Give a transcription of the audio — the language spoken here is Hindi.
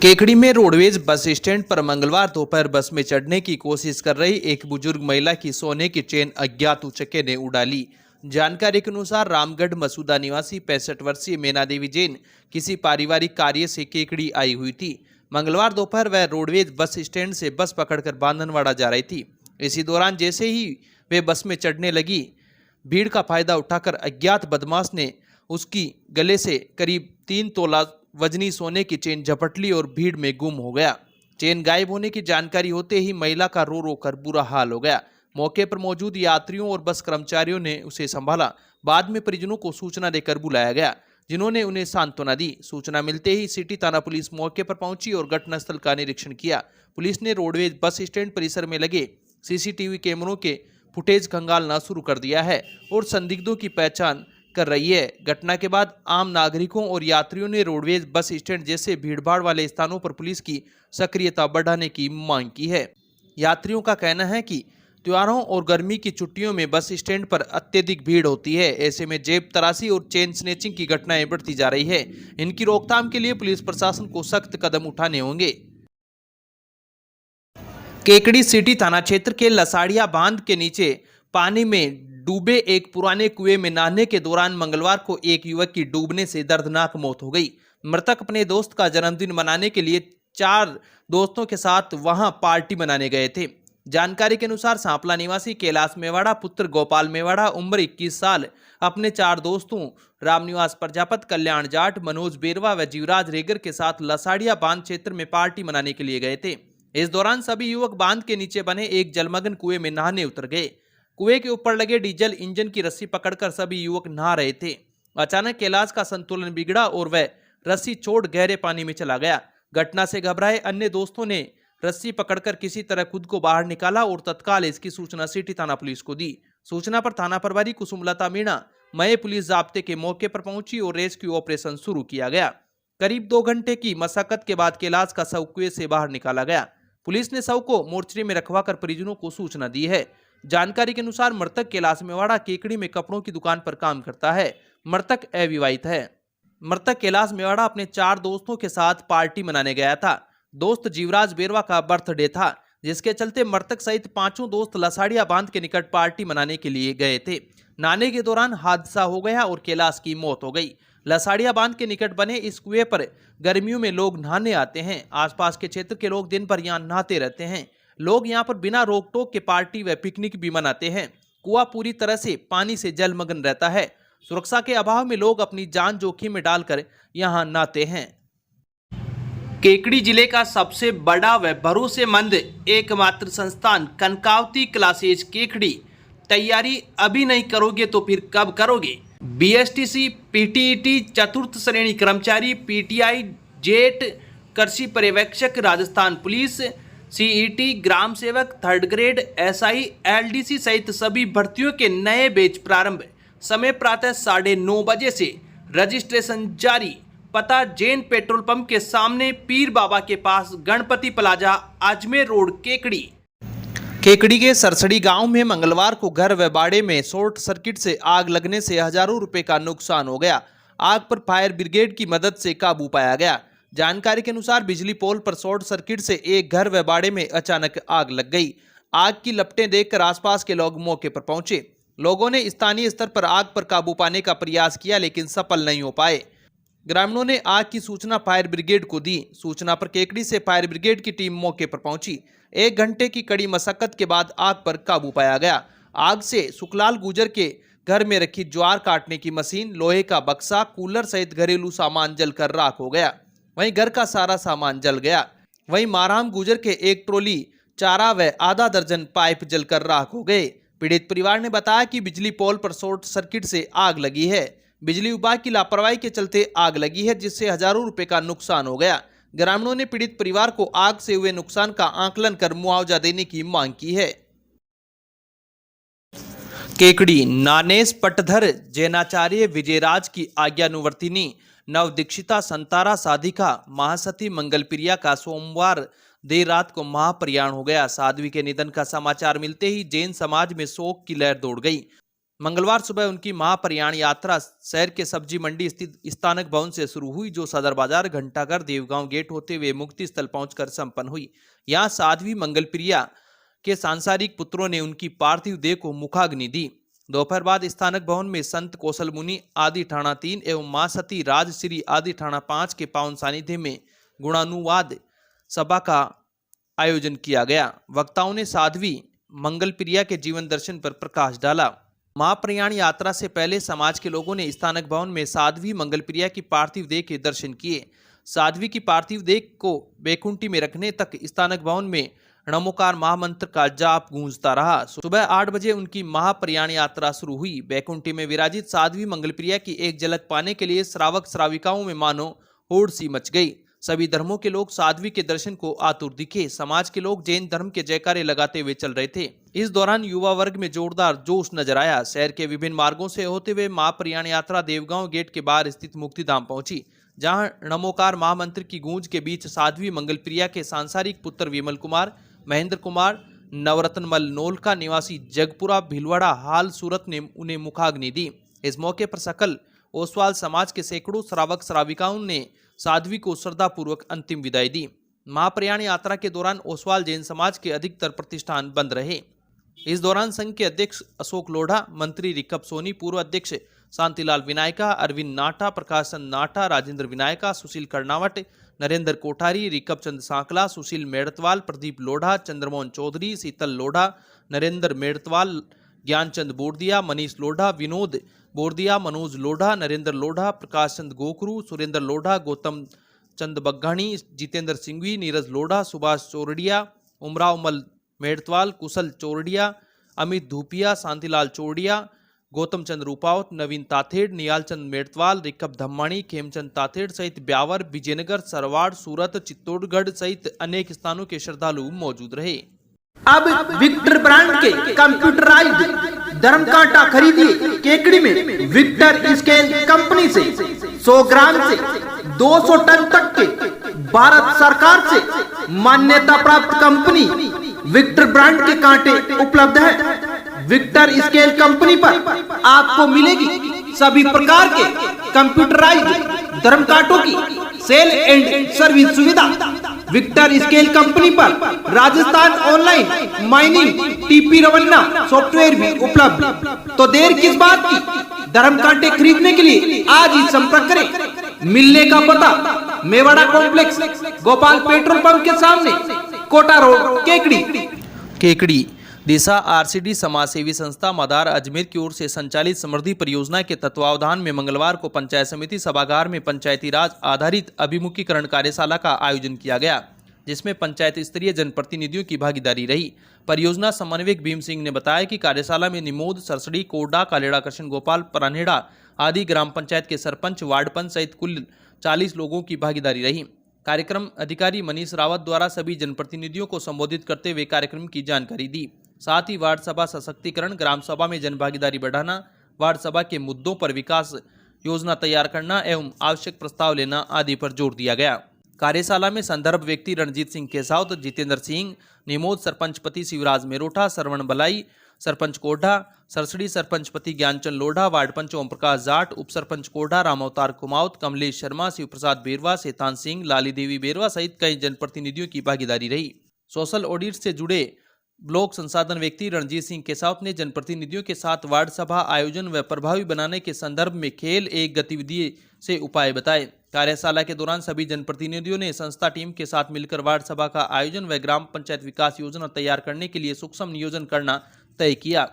केकड़ी में रोडवेज बस स्टैंड पर मंगलवार दोपहर बस में चढ़ने की कोशिश कर रही एक बुजुर्ग महिला की सोने की चेन अज्ञात उचक्के ने उड़ा ली। जानकारी के अनुसार रामगढ़ मसूदा निवासी 65 वर्षीय मीना देवी जैन किसी पारिवारिक कार्य से केकड़ी आई हुई थी। मंगलवार दोपहर वह रोडवेज बस स्टैंड से बस पकड़कर बांधनवाड़ा जा रही थी। इसी दौरान जैसे ही वे बस में चढ़ने लगी, भीड़ का फायदा उठाकर अज्ञात बदमाश ने उसकी गले से करीब 3 तोला वजनी सोने की चेन झपट ली और भीड़ में गुम हो गया। चेन गायब होने की जानकारी होते ही महिला का रो रो कर बुरा हाल हो गया। मौके पर मौजूद यात्रियों और बस कर्मचारियों ने उसे संभाला। बाद में परिजनों को सूचना देकर बुलाया गया, जिन्होंने उन्हें सांत्वना दी। सूचना मिलते ही सिटी थाना पुलिस मौके पर पहुंची और घटनास्थल का निरीक्षण किया। पुलिस ने रोडवेज बस स्टैंड परिसर में लगे सीसीटीवी कैमरों के फुटेज खंगालना शुरू कर दिया है और संदिग्धों की पहचान कर रही है। घटना के बाद आम नागरिकों और यात्रियों ने रोडवेज बस स्टैंड जैसे भीड़भाड़ वाले स्थानों पर पुलिस की सक्रियता बढ़ाने की मांग की है। यात्रियों का कहना है कि त्योहारों और गर्मी की छुट्टियों में बस स्टैंड पर अत्यधिक भीड़ होती है। ऐसे में जेब तराशी और चेन स्नैचिंग की घटनाएं बढ़ती जा रही है। इनकी रोकथाम के लिए पुलिस प्रशासन को सख्त कदम उठाने होंगे। केकड़ी सिटी थाना क्षेत्र के लसाड़िया बांध के नीचे पानी में डूबे एक पुराने कुएं में नहाने के दौरान मंगलवार को एक युवक की डूबने से दर्दनाक मौत हो गई। मृतक अपने दोस्त का जन्मदिन मनाने के लिए 4 दोस्तों के साथ वहां पार्टी मनाने गए थे। जानकारी के अनुसार सांपला निवासी कैलाश मेवाड़ा पुत्र गोपाल मेवाड़ा उम्र 21 साल अपने 4 दोस्तों रामनिवास प्रजापत, कल्याण जाट, मनोज बेरवा व जीवराज रेगर के साथ लसाड़िया बांध क्षेत्र में पार्टी मनाने के लिए गए थे। इस दौरान सभी युवक बांध के नीचे बने एक जलमग्न कुएं में नहाने उतर गए। कुएं के ऊपर लगे डीजल इंजन की रस्सी पकड़कर सभी युवक नहा रहे थे। अचानक कैलाश का संतुलन बिगड़ा और वह रस्सी छोड़ गहरे पानी में चला गया। घटना से घबराए अन्य दोस्तों ने रस्सी पकड़कर किसी तरह खुद को बाहर निकाला और तत्काल इसकी सूचना सिटी थाना पुलिस को दी। सूचना पर थाना प्रभारी कुसुमलता मीणा मय पुलिस जाब्ते के मौके पर पहुंची और रेस्क्यू ऑपरेशन शुरू किया गया। करीब 2 घंटे की मशक्कत के बाद कैलाश का शव कुएं से बाहर निकाला गया। पुलिस ने शव को मोर्चरी में रखवाकर परिजनों को सूचना दी है। जानकारी के अनुसार मृतक कैलाश मेवाड़ा केकड़ी में कपड़ों की दुकान पर काम करता है। मृतक अविवाहित है। मृतक कैलाश मेवाड़ा अपने 4 दोस्तों के साथ पार्टी मनाने गया था। दोस्त जीवराज बेरवा का बर्थडे था, जिसके चलते मृतक सहित 5 दोस्त लसाड़िया बांध के निकट पार्टी मनाने के लिए गए थे। नहाने के दौरान हादसा हो गया और कैलाश की मौत हो गई। लसाड़िया बांध के निकट बने इस कुएं पर गर्मियों में लोग नहाने आते हैं। आसपास के क्षेत्र के लोग दिन भर यहाँ नहाते रहते हैं। लोग यहाँ पर बिना रोक टोक के पार्टी व पिकनिक भी मनाते हैं। कुआं पूरी तरह से पानी से जलमग्न रहता है। सुरक्षा के अभाव में लोग अपनी जान जोखिम में डालकर यहाँ नहाते हैं। केकड़ी जिले का सबसे बड़ा व भरोसेमंद एकमात्र संस्थान कनकावती क्लासेज केकड़ी। तैयारी अभी नहीं करोगे तो फिर कब करोगे? बीएसटीसी, पीटीईटी, चतुर्थ श्रेणी कर्मचारी, पीटीआई, जेट, कृषि पर्यवेक्षक, राजस्थान पुलिस, सीईटी, ग्राम सेवक, 3rd ग्रेड, एसआई, एलडीसी सहित सभी भर्तियों के नए बैच प्रारंभ। समय प्रातः 9:30 बजे से। रजिस्ट्रेशन जारी। पता जैन पेट्रोल पंप के सामने, पीर बाबा के पास, गणपति प्लाजा, अजमेर रोड, केकड़ी। केकड़ी के सरसड़ी गांव में मंगलवार को घर व बाड़े में शॉर्ट सर्किट से आग लगने से हजारों रुपए का नुकसान हो गया। आग पर फायर ब्रिगेड की मदद से काबू पाया गया। जानकारी के अनुसार बिजली पोल पर शॉर्ट सर्किट से एक घर व बाड़े में अचानक आग लग गई। आग की लपटें देखकर आसपास के लोग मौके पर पहुंचे। लोगों ने स्थानीय स्तर पर आग पर काबू पाने का प्रयास किया, लेकिन सफल नहीं हो पाए। ग्रामीणों ने आग की सूचना फायर ब्रिगेड को दी। सूचना पर केकड़ी से फायर ब्रिगेड की टीम मौके पर पहुंची। 1 घंटे की कड़ी मशक्कत के बाद आग पर काबू पाया गया। आग से सुखलाल गुजर के घर में रखी ज्वार काटने की मशीन, लोहे का बक्सा, कूलर सहित घरेलू सामान जलकर राख हो गया। वहीं घर का सारा सामान जल गया। वहीं माराम गुजर के एक ट्रॉली चारा व आधा दर्जन पाइप जलकर राख हो गए। पीड़ित परिवार ने बताया कि बिजली पोल पर शॉर्ट सर्किट से आग लगी है। बिजली विभाग की लापरवाही के चलते आग लगी है, जिससे हजारों रुपए का नुकसान हो गया। ग्रामीणों ने पीड़ित परिवार को आग से हुए नुकसान का आकलन कर मुआवजा देने की मांग की है। केकड़ी नानेश पटधर जैनाचार्य विजयराज की आज्ञानुवर्तिनी नवदीक्षिता संतारा साधिका महासती मंगलप्रिया का सोमवार देर रात को महाप्रयाण हो गया। साध्वी के निधन का समाचार मिलते ही जैन समाज में शोक की लहर दौड़ गई। मंगलवार सुबह उनकी महाप्रयाण यात्रा शहर के सब्जी मंडी स्थित स्थानक भवन से शुरू हुई, जो सदर बाजार, घंटाघर, देवगांव गेट होते हुए मुक्ति स्थल पहुंचकर संपन्न हुई। यहां साध्वी मंगलप्रिया के सांसारिक पुत्रों ने उनकी पार्थिव देह को मुखाग्नि दी। दोपहर बाद स्थानक भवन में संत कौशल मुनि आदि ठाणा 3 एवं मां सती राजश्री आदि ठाणा 5 के पावन सानिध्य में गुणानुवाद सभा का आयोजन किया गया। वक्ताओं ने साध्वी मंगलप्रिया के जीवन दर्शन पर प्रकाश डाला। महाप्रयाण यात्रा से पहले समाज के लोगों ने स्थानक भवन में साध्वी मंगलप्रिया की पार्थिव देह के दर्शन किए। साध्वी की पार्थिव देह को बैकुंठी में रखने तक स्थानक भवन में नमोकार महामंत्र का जाप गूंजता रहा। सुबह 8 बजे उनकी महाप्रयाण यात्रा शुरू हुई। बैकुंठी में विराजित साध्वी मंगलप्रिया की एक झलक पाने के लिए श्रावक श्राविकाओं में मानो होड़ सी मच गई। सभी धर्मों के लोग साध्वी के दर्शन को आतुर दिखे। समाज के लोग जैन धर्म के जयकारे लगाते हुए चल रहे थे। इस दौरान युवा वर्ग में जोरदार जोश नजर आया। शहर के विभिन्न मार्गों से होते हुए महाप्रयाण यात्रा देवगांव गेट के बाहर स्थित मुक्तिधाम पहुंची, जहां नमोकार महामंत्र की गूंज के बीच साध्वी मंगलप्रिया के सांसारिक पुत्र विमल कुमार, महेंद्र कुमार, नवरत्नमल नोलका निवासी जगपुरा भीलवाड़ा हाल सूरत ने उन्हें मुखाग्नि दी। इस मौके पर सकल ओसवाल समाज के सैकड़ों श्रावक श्राविकाओं ने साध्वी को श्रद्धापूर्वक अंतिम विदाई दी। महाप्रयाण यात्रा के दौरान ओसवाल जैन समाज के अधिकतर प्रतिष्ठान बंद रहे। इस दौरान संघ के अध्यक्ष अशोक लोढ़ा, मंत्री रिकब सोनी, पूर्व अध्यक्ष शांतिलाल विनायका, अरविंद नाटा, प्रकाश चंद नाटा, राजेंद्र विनायका, सुशील कर्नावट, नरेंद्र कोठारी, रिकब चंद सांकला, सुशील मेड़तवाल, प्रदीप लोढ़ा, चंद्रमोहन चौधरी, शीतल लोढ़ा, नरेंद्र मेड़तवाल, ज्ञानचंद बोरदिया, मनीष लोढ़ा, विनोद बोरदिया, मनोज लोढ़ा, नरेंद्र लोढ़ा, प्रकाश चंद गोकरू, सुरेंद्र लोढ़ा, गौतम चंद बग्घाणी, जितेंद्र सिंघवी, नीरज लोढ़ा, सुभाष चौरडिया, उमराव मल मेड़तवाल, कुशल चौरडिया, अमित धूपिया, शांतिलाल चौरडिया, गौतम चंद रूपावत, नवीन ताथेड़, नियालचंद मेड़तवाल, रिकब धम्माणी, खेमचंद ताथेड़ सहित ब्यावर, विजयनगर, सरवाड़, सूरत, चित्तौड़गढ़ सहित अनेक स्थानों के श्रद्धालु मौजूद रहे। अब विक्टर ब्रांड के कंप्यूटराइज्ड धर्म कांटा खरीदिए केकड़ी में विक्टर स्केल कंपनी से। 100 ग्राम से 200 टन तक के भारत सरकार से मान्यता प्राप्त कंपनी विक्टर ब्रांड के कांटे उपलब्ध है। विक्टर स्केल कंपनी पर आपको मिलेगी सभी प्रकार के कंप्यूटराइज्ड धर्म कांटों की सेल एंड सर्विस सुविधा। विक्टर स्केल कंपनी पर Rajasthan online mining TP Revanna software भी उपलब्ध। तो देर किस बात की, धर्म कांटे खरीदने के लिए आज ही संपर्क करें। मिलने का पता Mewada complex, Gopal petrol pump के सामने, कोटा रोड, केकड़ी। दिशा आरसीडी समाज सेवी संस्था मदार अजमेर की ओर से संचालित समृद्धि परियोजना के तत्वावधान में मंगलवार को पंचायत समिति सभागार में पंचायती राज आधारित अभिमुखीकरण कार्यशाला का आयोजन किया गया, जिसमें पंचायत स्तरीय जनप्रतिनिधियों की भागीदारी रही। परियोजना समन्वयक भीम सिंह ने बताया कि कार्यशाला में निमोद, सरसड़ी, कोडा, कालेड़ा, कृष्ण गोपाल, परानेड़ा आदि ग्राम पंचायत के सरपंच, वार्ड पंच सहित कुल 40 लोगों की भागीदारी रही। कार्यक्रम अधिकारी मनीष रावत द्वारा सभी जनप्रतिनिधियों को संबोधित करते हुए कार्यक्रम की जानकारी दी। साथ ही वार्ड सभा सशक्तिकरण, ग्राम सभा में जनभागीदारी बढ़ाना, वार्ड सभा के मुद्दों पर विकास योजना तैयार करना एवं आवश्यक प्रस्ताव लेना आदि पर जोर दिया गया। कार्यशाला में संदर्भ व्यक्ति रणजीत सिंह केसावत, जितेंद्र सिंह, निमोद सरपंच पति शिवराज मेरोठा, सरवण बलाई सरपंच कोढ़ा, सरसड़ी सरपंच पति ज्ञानचंद लोढ़ा, वार्ड पंच ओम प्रकाश जाट, उप सरपंच कोढ़ा राम अवतार कुमावत, कमलेश शर्मा, शिव प्रसाद बेरवा, शैतान सिंह, लाली देवी बेरवा सहित कई जनप्रतिनिधियों की भागीदारी रही। सोशल ऑडिट से जुड़े ब्लॉक संसाधन व्यक्ति रणजीत सिंह केसावत ने जनप्रतिनिधियों के साथ वार्ड सभा आयोजन व प्रभावी बनाने के संदर्भ में खेल एक गतिविधि से उपाय बताए। कार्यशाला के दौरान सभी जनप्रतिनिधियों ने संस्था टीम के साथ मिलकर वार्ड सभा का आयोजन व ग्राम पंचायत विकास योजना तैयार करने के लिए सूक्ष्म नियोजन करना तय किया।